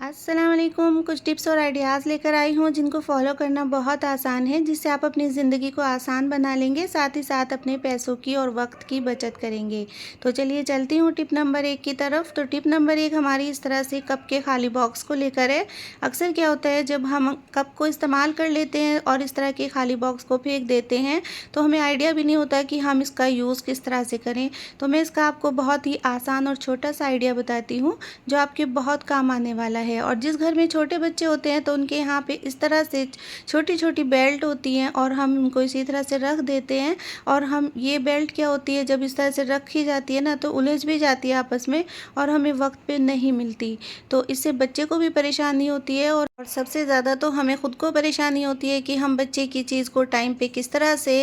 अस्सलाम वालेकुम। कुछ टिप्स और आइडियाज़ लेकर आई हूँ जिनको फॉलो करना बहुत आसान है, जिससे आप अपनी ज़िंदगी को आसान बना लेंगे, साथ ही साथ अपने पैसों की और वक्त की बचत करेंगे। तो चलिए चलती हूँ टिप नंबर 1 की तरफ। तो टिप नंबर 1 हमारी इस तरह से कप के खाली बॉक्स को लेकर है। अक्सर क्या होता है, जब हम कप को इस्तेमाल कर लेते हैं और इस तरह के खाली बॉक्स को फेंक देते हैं, तो हमें आइडिया भी नहीं होता कि हम इसका यूज़ किस तरह से करें। तो मैं इसका आपको बहुत ही आसान और छोटा सा आइडिया बताती हूँ, जो आपके बहुत काम आने वाला है। और जिस घर में छोटे बच्चे होते हैं तो उनके यहाँ पे इस तरह से छोटी छोटी बेल्ट होती हैं और हम उनको इसी तरह से रख देते हैं। और हम ये बेल्ट क्या होती है, जब इस तरह से रखी जाती है ना, तो उलझ भी जाती है आपस में और हमें वक्त पे नहीं मिलती। तो इससे बच्चे को भी परेशानी होती है और सबसे ज़्यादा तो हमें खुद को परेशानी होती है कि हम बच्चे की चीज़ को टाइम पे किस तरह से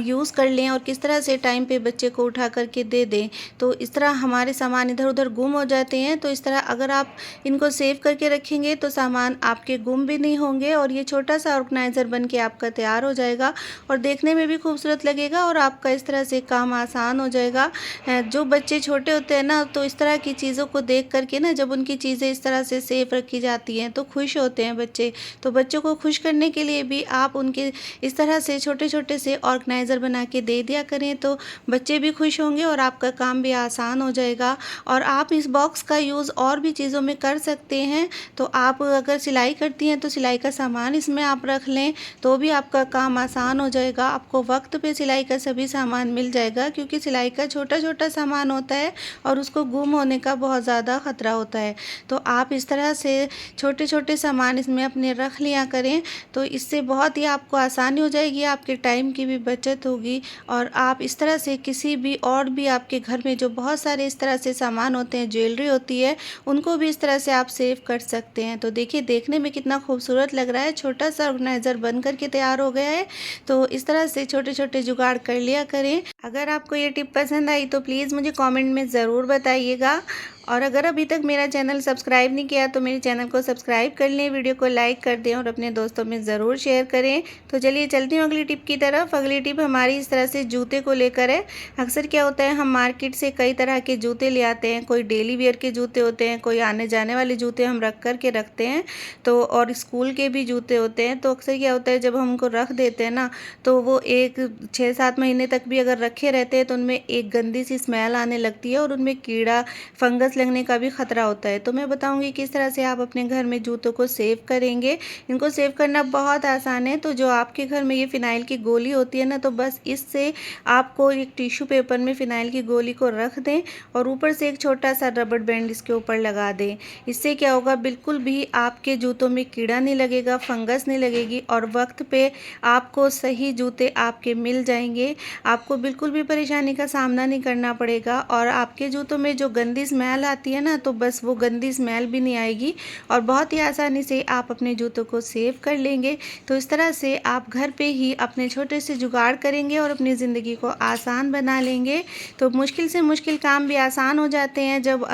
यूज़ कर लें और किस तरह से टाइम पे बच्चे को उठा करके दे दें। तो इस तरह हमारे सामान इधर उधर गुम हो जाते हैं। तो इस तरह अगर आप इनको सेव करके रखेंगे तो सामान आपके गुम भी नहीं होंगे और ये छोटा सा ऑर्गेनाइज़र बन के आपका तैयार हो जाएगा और देखने में भी खूबसूरत लगेगा और आपका इस तरह से काम आसान हो जाएगा। जो बच्चे छोटे होते हैं ना, तो इस तरह की चीज़ों को देख करके ना, जब उनकी चीज़ें इस तरह से सेफ रखी जाती हैं तो खुश होते हैं बच्चे। तो बच्चों को खुश करने के लिए भी आप उनके इस तरह से छोटे छोटे से ऑर्गेनाइज़र बना के दे दिया करें, तो बच्चे भी खुश होंगे और आपका काम भी आसान हो जाएगा। और आप इस बॉक्स का यूज़ और भी चीज़ों में कर सकते हैं। तो आप अगर सिलाई करती हैं तो सिलाई का सामान इसमें आप रख लें, तो भी आपका काम आसान हो जाएगा। आपको वक्त पे सिलाई का सभी सामान मिल जाएगा, क्योंकि सिलाई का छोटा छोटा सामान होता है और उसको गुम होने का बहुत ज़्यादा ख़तरा होता है। तो आप इस तरह से छोटे छोटे सामान इसमें अपने रख लिया करें, तो इससे बहुत ही आपको आसानी हो जाएगी, आपके टाइम की भी बचत होगी। और आप इस तरह से किसी भी और भी आपके घर में जो बहुत सारे इस तरह से सामान होते हैं, ज्वेलरी होती है, उनको भी इस तरह से आप सेव कर सकते हैं। तो देखिए देखने में कितना खूबसूरत लग रहा है, छोटा सा ऑर्गेनाइज़र बन कर के तैयार हो गया है। तो इस तरह से छोटे छोटे जुगाड़ कर लिया करें। अगर आपको ये टिप पसंद आई तो प्लीज़ मुझे कमेंट में ज़रूर बताइएगा। और अगर अभी तक मेरा चैनल सब्सक्राइब नहीं किया तो मेरे चैनल को सब्सक्राइब कर लें, वीडियो को लाइक कर दें और अपने दोस्तों में ज़रूर शेयर करें। तो चलिए चलती हूँ अगली टिप की तरफ। अगली टिप हमारी इस तरह से जूते को लेकर है। अक्सर क्या होता है, हम मार्केट से कई तरह के जूते ले आते हैं। कोई डेली वेयर के जूते होते हैं, कोई आने जाने वाले जूते हम रख कर के रखते हैं, तो और स्कूल के भी जूते होते हैं। तो अक्सर क्या होता है, जब हम उनको रख देते हैं ना, तो वो 6-7 महीने तक भी अगर रखे रहते हैं तो उनमें एक गंदी सी स्मेल आने लगती है और उनमें कीड़ा फंगस लगने का भी खतरा होता है। तो मैं बताऊंगी किस तरह से आप अपने घर में जूतों को सेव करेंगे। इनको सेव करना बहुत आसान है। तो जो आपके घर में ये फिनाइल की गोली होती है ना, तो बस इससे आपको एक टिश्यू पेपर में फिनाइल की गोली को रख दें और ऊपर से एक छोटा सा रबड़ बैंड इसके ऊपर लगा दें। इससे क्या होगा, बिल्कुल भी आपके जूतों में कीड़ा नहीं लगेगा, फंगस नहीं लगेगी और वक्त पे आपको सही जूते आपके मिल जाएंगे। आपको बिल्कुल भी परेशानी का सामना नहीं करना पड़ेगा और आपके जूतों में जो गंदी स्मेल आती है ना, तो बस वो गंदी स्मेल भी नहीं आएगी और बहुत ही आसानी से आप अपने जूतों को सेव कर लेंगे। तो इस तरह से आप घर पे ही अपने छोटे से जुगाड़ करेंगे और अपनी ज़िंदगी को आसान बना लेंगे। तो मुश्किल से मुश्किल काम भी आसान हो जाते हैं जब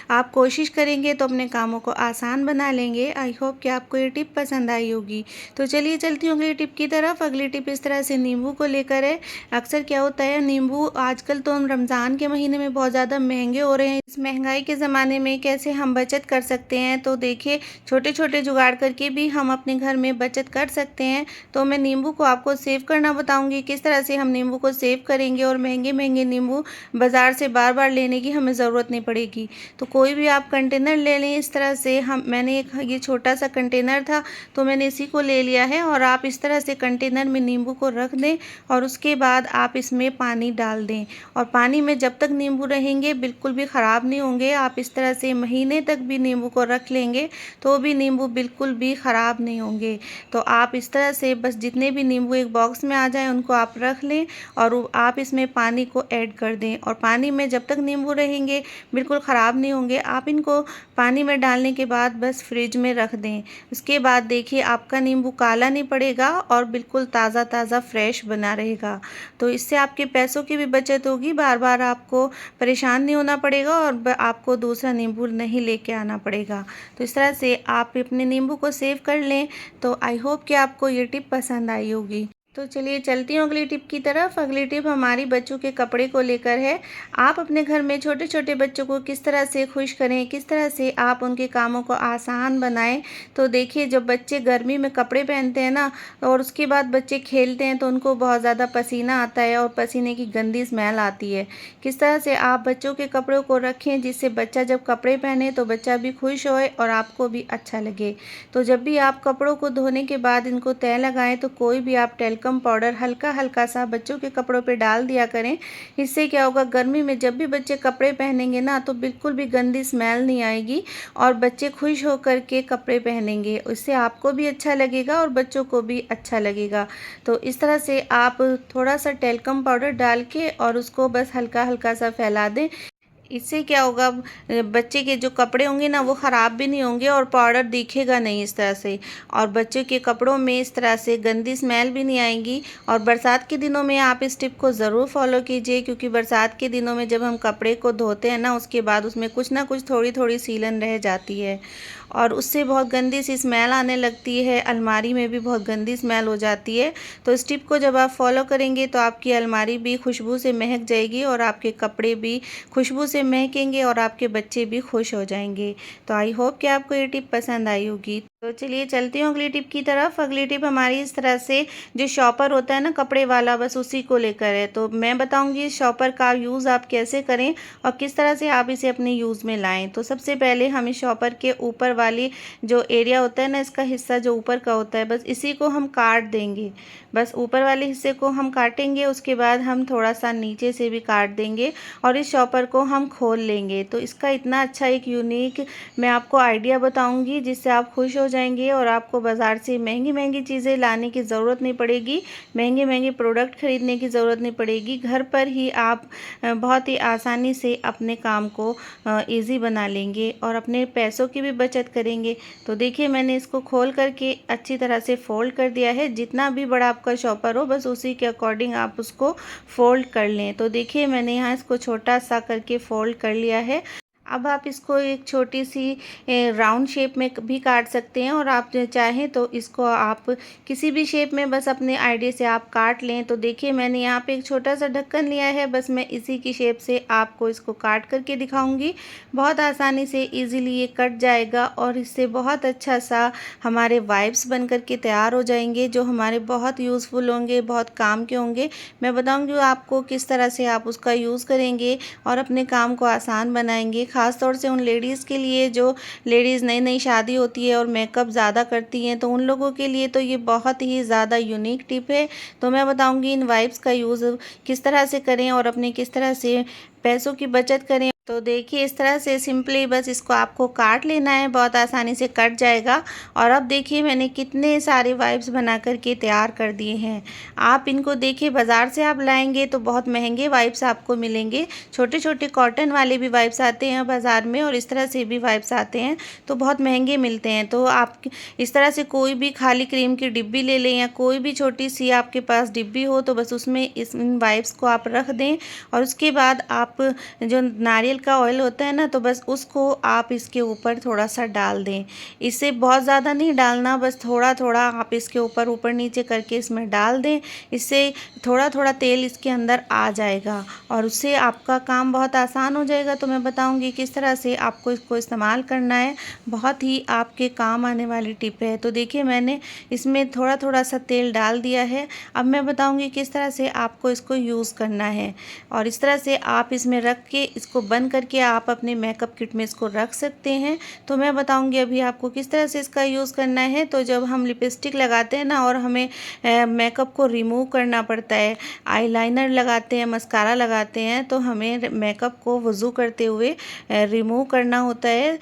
आप कोशिश करेंगे तो अपने कामों को आसान बना लेंगे। आई होप कि आपको ये टिप पसंद आई होगी। तो चलिए चलती हूँ अगली टिप की तरफ। अगली टिप इस तरह से नींबू को लेकर है। अक्सर क्या होता है, नींबू आजकल तो हम रमज़ान के महीने में बहुत ज़्यादा महंगे हो रहे हैं। इस महंगाई के ज़माने में कैसे हम बचत कर सकते हैं, तो देखिए छोटे छोटे जुगाड़ करके भी हम अपने घर में बचत कर सकते हैं। तो मैं नींबू को आपको सेव करना बताऊंगी, किस तरह से हम नींबू को सेव करेंगे और महंगे महंगे नींबू बाज़ार से बार बार लेने की हमें ज़रूरत नहीं पड़ेगी। तो कोई भी आप कंटेनर ले लें इस तरह से। मैंने एक ये छोटा सा कंटेनर था तो मैंने इसी को ले लिया है और आप इस तरह से कंटेनर में नींबू को रख दें और उसके बाद आप इसमें पानी डाल दें। और पानी में जब तक नींबू रहेंगे बिल्कुल भी ख़राब नहीं होंगे। आप इस तरह से महीने तक भी नींबू को रख लेंगे तो भी नींबू बिल्कुल भी ख़राब नहीं होंगे। तो आप इस तरह से बस जितने भी नींबू एक बॉक्स में आ जाएं उनको आप रख लें और आप इसमें पानी को ऐड कर दें और पानी में जब तक नींबू रहेंगे बिल्कुल ख़राब नहीं होंगे। आप इनको पानी में डालने के बाद बस फ्रिज में रख दें। उसके बाद देखिए आपका नींबू काला नहीं पड़ेगा और बिल्कुल ताज़ा ताज़ा फ्रेश बना रहेगा। तो इससे आपके पैसों की भी बचत होगी, बार बार आपको परेशान नहीं होना पड़ेगा और आपको दूसरा नींबू नहीं लेके आना पड़ेगा। तो इस तरह से आप अपने नींबू को सेव कर लें। तो आई होप कि आपको ये टिप पसंद आई होगी। तो चलिए चलती हूँ अगली टिप की तरफ। अगली टिप हमारी बच्चों के कपड़े को लेकर है। आप अपने घर में छोटे-छोटे बच्चों को किस तरह से खुश करें, किस तरह से आप उनके कामों को आसान बनाएँ। तो देखिए जब बच्चे गर्मी में कपड़े पहनते हैं ना और उसके बाद बच्चे खेलते हैं तो उनको बहुत ज़्यादा पसीना आता है और पसीने की गंदी स्मेल आती है। किस तरह से आप बच्चों के कपड़ों को रखें जिससे बच्चा जब कपड़े पहने तो बच्चा भी खुश होए और आपको भी अच्छा लगे। तो जब भी आप कपड़ों को धोने के बाद इनको तह लगाएँ तो कोई भी आप टेल्कम पाउडर हल्का-हल्का सा बच्चों के कपड़ों पे डाल दिया करें। इससे क्या होगा, गर्मी में जब भी बच्चे कपड़े पहनेंगे ना तो बिल्कुल भी गंदी स्मेल नहीं आएगी और बच्चे खुश होकर के कपड़े पहनेंगे। इससे आपको भी अच्छा लगेगा और बच्चों को भी अच्छा लगेगा। तो इस तरह से आप थोड़ा-सा टेल्कम पाउडर डाल के और उसको बस हल्का-हल्का सा फैला दें। इससे क्या होगा, बच्चे के जो कपड़े होंगे ना वो ख़राब भी नहीं होंगे और पाउडर दिखेगा नहीं इस तरह से, और बच्चों के कपड़ों में इस तरह से गंदी स्मेल भी नहीं आएगी। और बरसात के दिनों में आप इस टिप को ज़रूर फॉलो कीजिए, क्योंकि बरसात के दिनों में जब हम कपड़े को धोते हैं ना उसके बाद उसमें कुछ ना कुछ थोड़ी-थोड़ी सीलन रह जाती है और उससे बहुत गंदी सी स्मेल आने लगती है। अलमारी में भी बहुत गंदी स्मेल हो जाती है। तो इस टिप को जब आप फॉलो करेंगे तो आपकी अलमारी भी खुशबू से महक जाएगी और आपके कपड़े भी खुशबू से महकेंगे और आपके बच्चे भी खुश हो जाएंगे। तो आई होप कि आपको ये टिप पसंद आई होगी। तो चलिए चलती हूँ अगली टिप की तरफ। अगली टिप हमारी इस तरह से, जो शॉपर होता है ना कपड़े वाला, बस उसी को लेकर है। तो मैं बताऊंगी इस शॉपर का यूज़ आप कैसे करें और किस तरह से आप इसे अपने यूज़ में लाएं। तो सबसे पहले हम इस शॉपर के ऊपर वाली जो एरिया होता है ना, इसका हिस्सा जो ऊपर का होता है, बस इसी को हम काट देंगे। बस ऊपर वाले हिस्से को हम काटेंगे, उसके बाद हम थोड़ा सा नीचे से भी काट देंगे और इस शॉपर को हम खोल लेंगे। तो इसका इतना अच्छा एक यूनिक मैं आपको आइडिया बताऊंगी जिससे आप खुश हो जाएंगे और आपको बाज़ार से महंगी महंगी चीज़ें लाने की ज़रूरत नहीं पड़ेगी, महंगे महंगे प्रोडक्ट खरीदने की ज़रूरत नहीं पड़ेगी। घर पर ही आप बहुत ही आसानी से अपने काम को ईज़ी बना लेंगे और अपने पैसों की भी बचत करेंगे। तो देखिए मैंने इसको खोल करके अच्छी तरह से फ़ोल्ड कर दिया है। जितना भी बड़ा आपका शॉपर हो बस उसी के अकॉर्डिंग आप उसको फ़ोल्ड कर लें। तो देखिए मैंने यहाँ इसको छोटा सा करके फ़ोल्ड कर लिया है। अब आप इसको एक छोटी सी राउंड शेप में भी काट सकते हैं और आप चाहें तो इसको आप किसी भी शेप में बस अपने आइडिया से आप काट लें। तो देखिए मैंने यहाँ पे एक छोटा सा ढक्कन लिया है, बस मैं इसी की शेप से आपको इसको काट करके दिखाऊंगी। बहुत आसानी से इजीली ये कट जाएगा और इससे बहुत अच्छा सा हमारे वाइप्स बन करके तैयार हो जाएंगे, जो हमारे बहुत यूज़फुल होंगे, बहुत काम के होंगे। मैं बताऊँगी आपको किस तरह से आप उसका यूज़ करेंगे और अपने काम को आसान बनाएंगे। ख़ास तौर से उन लेडीज़ के लिए जो लेडीज़ नई नई शादी होती है और मेकअप ज़्यादा करती हैं, तो उन लोगों के लिए तो ये बहुत ही ज़्यादा यूनिक टिप है। तो मैं बताऊंगी इन वाइप्स का यूज़ किस तरह से करें और अपने किस तरह से पैसों की बचत करें। तो देखिए इस तरह से सिंपली बस इसको आपको काट लेना है, बहुत आसानी से कट जाएगा। और अब देखिए मैंने कितने सारे वाइप्स बना करके तैयार कर दिए हैं। आप इनको देखिए, बाज़ार से आप लाएंगे तो बहुत महंगे वाइप्स आपको मिलेंगे। छोटे छोटे कॉटन वाले भी वाइप्स आते हैं बाज़ार में और इस तरह से भी वाइप्स आते हैं, तो बहुत महंगे मिलते हैं। तो आप इस तरह से कोई भी खाली क्रीम की डिब्बी ले लें या कोई भी छोटी सी आपके पास डिब्बी हो तो बस उसमें इन वाइप्स को आप रख दें और उसके बाद आप जो नारियल का ऑयल होता है ना, तो बस उसको आप इसके ऊपर थोड़ा सा डाल दें। इसे बहुत ज़्यादा नहीं डालना, बस थोड़ा थोड़ा आप इसके ऊपर ऊपर नीचे करके इसमें डाल दें। इससे थोड़ा थोड़ा तेल इसके अंदर आ जाएगा और उससे आपका काम बहुत आसान हो जाएगा। तो मैं बताऊंगी किस तरह से आपको इसको इस्तेमाल करना है, बहुत ही आपके काम आने वाली टिप है। तो देखिए मैंने इसमें थोड़ा थोड़ा सा तेल डाल दिया है। अब मैं बताऊंगी किस तरह से आपको इसको यूज़ करना है और इस तरह से आप इसमें रख के इसको बंद करके आप अपने मेकअप किट में इसको रख सकते हैं। तो मैं बताऊंगी अभी आपको किस तरह से इसका यूज़ करना है। तो जब हम लिपस्टिक लगाते हैं ना और हमें मेकअप को रिमूव करना पड़ता है, आईलाइनर लगाते हैं, मस्कारा लगाते हैं, तो हमें मेकअप को वज़ू करते हुए रिमूव करना होता है।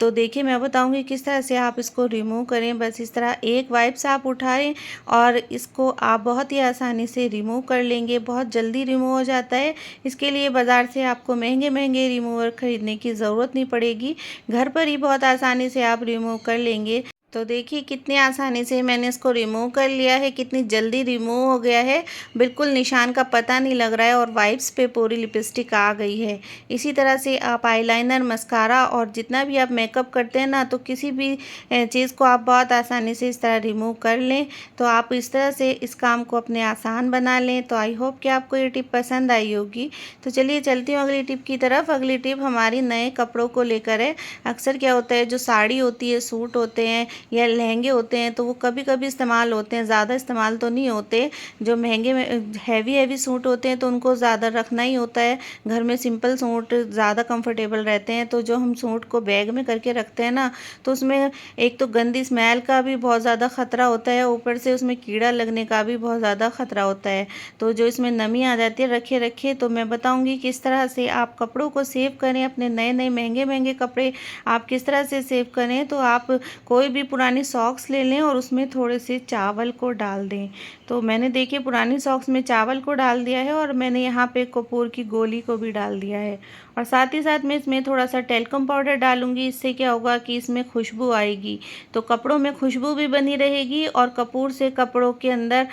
तो देखिए मैं बताऊंगी किस तरह से आप इसको रिमूव करें। बस इस तरह एक वाइप्स आप उठाएं और इसको आप बहुत ही आसानी से रिमूव कर लेंगे, बहुत जल्दी रिमूव हो जाता है। इसके लिए बाज़ार से आपको महंगे महंगे रिमूवर खरीदने की ज़रूरत नहीं पड़ेगी, घर पर ही बहुत आसानी से आप रिमूव कर लेंगे। तो देखिए कितनी आसानी से मैंने इसको रिमूव कर लिया है, कितनी जल्दी रिमूव हो गया है, बिल्कुल निशान का पता नहीं लग रहा है और वाइप्स पे पूरी लिपस्टिक आ गई है। इसी तरह से आप आईलाइनर, मस्कारा और जितना भी आप मेकअप करते हैं ना, तो किसी भी चीज़ को आप बहुत आसानी से इस तरह रिमूव कर लें। तो आप इस तरह से इस काम को अपने आसान बना लें। तो आई होप कि आपको ये टिप पसंद आई होगी। तो चलिए चलती हूँ अगली टिप की तरफ। अगली टिप हमारी नए कपड़ों को लेकर है। अक्सर क्या होता है, जो साड़ी होती है, सूट होते हैं या लहंगे होते हैं, तो वो कभी कभी इस्तेमाल होते हैं, ज़्यादा इस्तेमाल तो नहीं होते। जो महंगे में हैवी हैवी सूट होते हैं तो उनको ज़्यादा रखना ही होता है घर में। सिंपल सूट ज़्यादा कंफर्टेबल रहते हैं। तो जो हम सूट को बैग में करके रखते हैं ना, तो उसमें एक तो गंदी स्मेल का भी बहुत ज़्यादा ख़तरा होता है, ऊपर से उसमें कीड़ा लगने का भी बहुत ज़्यादा ख़तरा होता है। तो जो इसमें नमी आ जाती है रखे रखे, तो मैं बताऊँगी किस तरह से आप कपड़ों को सेव करें। अपने नए नए महंगे महंगे कपड़े आप किस तरह से सेव करें। तो आप कोई भी पुरानी सॉक्स ले लें और उसमें थोड़े से चावल को डाल दें। तो मैंने देखिए पुरानी सॉक्स में चावल को डाल दिया है और मैंने यहाँ पे कपूर की गोली को भी डाल दिया है। और साथ ही साथ मैं इसमें थोड़ा सा टेल्कम पाउडर डालूंगी। इससे क्या होगा कि इसमें खुशबू आएगी, तो कपड़ों में खुशबू भी बनी रहेगी और कपूर से कपड़ों के अंदर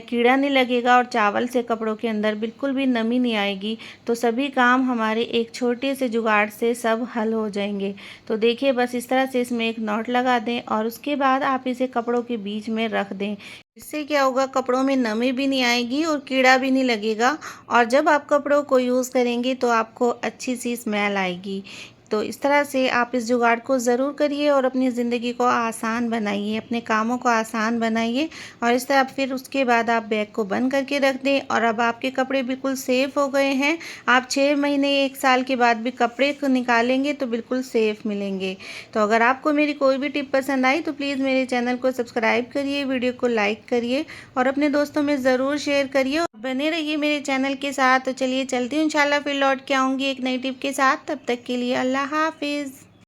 कीड़ा नहीं लगेगा और चावल से कपड़ों के अंदर बिल्कुल भी नमी नहीं आएगी। तो सभी काम हमारे एक छोटे से जुगाड़ से सब हल हो जाएंगे। तो देखिए बस इस तरह से इसमें एक नॉट लगा दें और उसके बाद आप इसे कपड़ों के बीच में रख दें। इससे क्या होगा, कपड़ों में नमी भी नहीं आएगी और कीड़ा भी नहीं लगेगा। और जब आप कपड़ों को यूज़ करेंगे तो आपको अच्छी सी स्मेल आएगी। तो इस तरह से आप इस जुगाड़ को ज़रूर करिए और अपनी ज़िंदगी को आसान बनाइए, अपने कामों को आसान बनाइए। और इस तरह फिर उसके बाद आप बैग को बंद करके रख दें और अब आपके कपड़े बिल्कुल सेफ़ हो गए हैं। आप 6 महीने 1 साल के बाद भी कपड़े को निकालेंगे तो बिल्कुल सेफ़ मिलेंगे। तो अगर आपको मेरी कोई भी टिप पसंद आई तो प्लीज़ मेरे चैनल को सब्सक्राइब करिए, वीडियो को लाइक करिए और अपने दोस्तों में ज़रूर शेयर करिए। और बने रहिए मेरे चैनल के साथ। तो चलिए चलती हूँ, इंशाल्लाह फिर लौट के आऊँगी एक नई टिप के साथ। तब तक के लिए अल्लाह हाफिज़।